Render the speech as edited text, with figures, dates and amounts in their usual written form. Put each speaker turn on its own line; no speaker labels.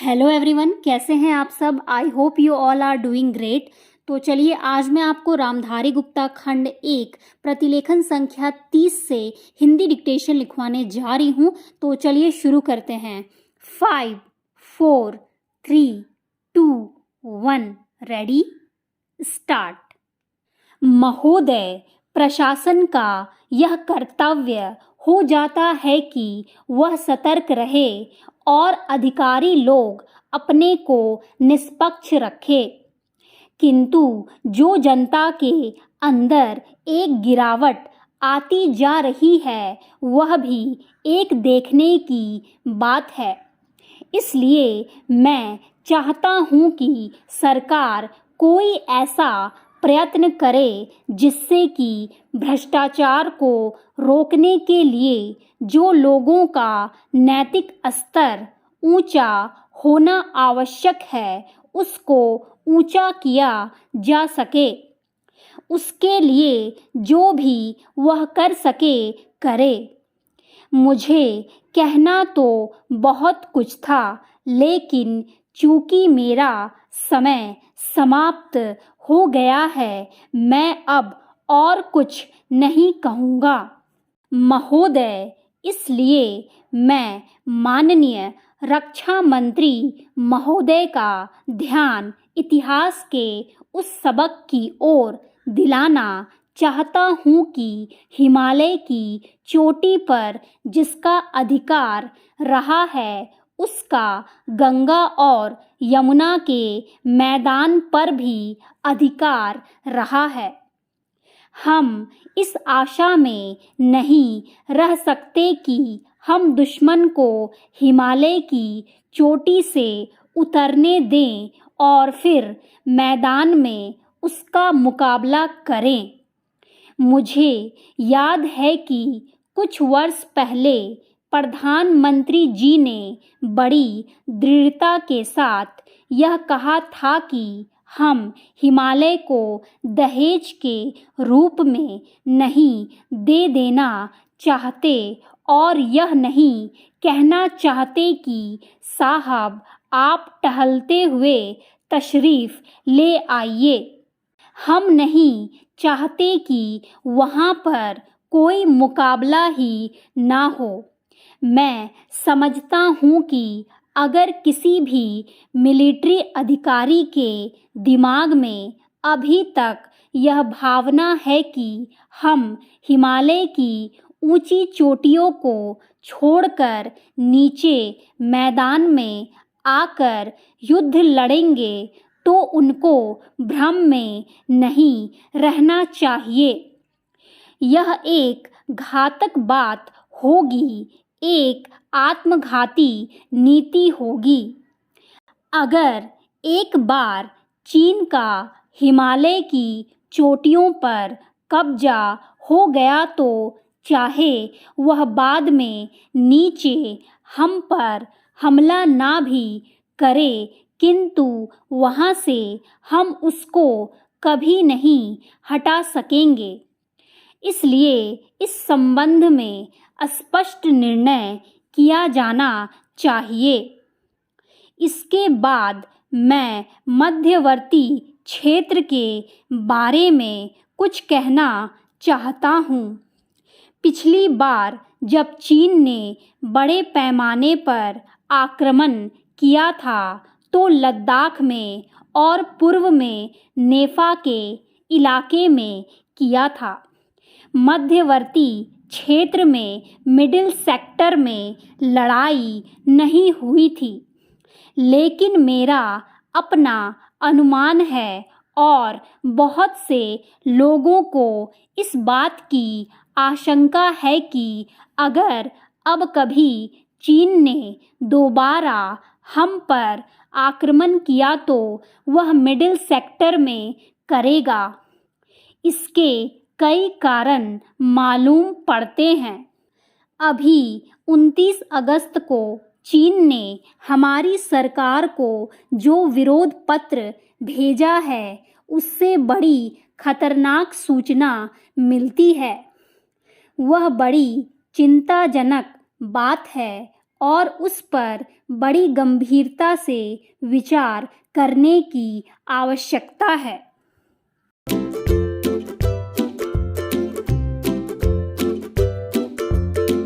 Hello everyone, कैसे हैं आप सब। I hope you all are doing great. तो चलिए आज मैं आपको रामधारी गुप्ता खंड 1 प्रतिलेखन संख्या 30 से हिंदी डिक्टेशन लिखवाने जा रही हूँ। तो चलिए शुरू करते हैं। 5 4 3 2 1 रेडी स्टार्ट। महोदय, प्रशासन का यह कर्तव्य हो जाता है कि वह सतर्क रहे और अधिकारी लोग अपने को निष्पक्ष रखे, किंतु जो जनता के अंदर एक गिरावट आती जा रही है वह भी एक देखने की बात है। इसलिए मैं चाहता हूँ कि सरकार कोई ऐसा प्रयत्न करे जिससे कि भ्रष्टाचार को रोकने के लिए जो लोगों का नैतिक स्तर ऊंचा होना आवश्यक है उसको ऊंचा किया जा सके। उसके लिए जो भी वह कर सके करे। मुझे कहना तो बहुत कुछ था, लेकिन चूंकि मेरा समय समाप्त हो गया है, मैं अब और कुछ नहीं कहूँगा। महोदय, इसलिए मैं माननीय रक्षा मंत्री महोदय का ध्यान इतिहास के उस सबक की ओर दिलाना चाहता हूँ कि हिमालय की चोटी पर जिसका अधिकार रहा है उसका गंगा और यमुना के मैदान पर भी अधिकार रहा है। हम इस आशा में नहीं रह सकते कि हम दुश्मन को हिमालय की चोटी से उतरने दें और फिर मैदान में उसका मुकाबला करें। मुझे याद है कि कुछ वर्ष पहले प्रधानमंत्री जी ने बड़ी दृढ़ता के साथ यह कहा था कि हम हिमालय को दहेज के रूप में नहीं दे देना चाहते और यह नहीं कहना चाहते कि साहब आप टहलते हुए तशरीफ ले आइए। हम नहीं चाहते कि वहाँ पर कोई मुकाबला ही ना हो। मैं समझता हूँ कि अगर किसी भी मिलिट्री अधिकारी के दिमाग में अभी तक यह भावना है कि हम हिमालय की ऊंची चोटियों को छोड़कर नीचे मैदान में आकर युद्ध लड़ेंगे तो उनको भ्रम में नहीं रहना चाहिए। यह एक घातक बात होगी, एक आत्मघाती नीति होगी। अगर एक बार चीन का हिमालय की चोटियों पर कब्जा हो गया तो चाहे वह बाद में नीचे हम पर हमला ना भी करे, किंतु वहाँ से हम उसको कभी नहीं हटा सकेंगे। इसलिए इस संबंध में स्पष्ट निर्णय किया जाना चाहिए। इसके बाद मैं मध्यवर्ती क्षेत्र के बारे में कुछ कहना चाहता हूँ। पिछली बार जब चीन ने बड़े पैमाने पर आक्रमण किया था तो लद्दाख में और पूर्व में नेफा के इलाके में किया था। मध्यवर्ती क्षेत्र में मिडिल सेक्टर में लड़ाई नहीं हुई थी, लेकिन मेरा अपना अनुमान है और बहुत से लोगों को इस बात की आशंका है कि अगर अब कभी चीन ने दोबारा हम पर आक्रमण किया तो वह मिडिल सेक्टर में करेगा। इसके कई कारण मालूम पड़ते हैं। अभी 29 अगस्त को चीन ने हमारी सरकार को जो विरोध पत्र भेजा है उससे बड़ी खतरनाक सूचना मिलती है। वह बड़ी चिंताजनक बात है और उस पर बड़ी गंभीरता से विचार करने की आवश्यकता है।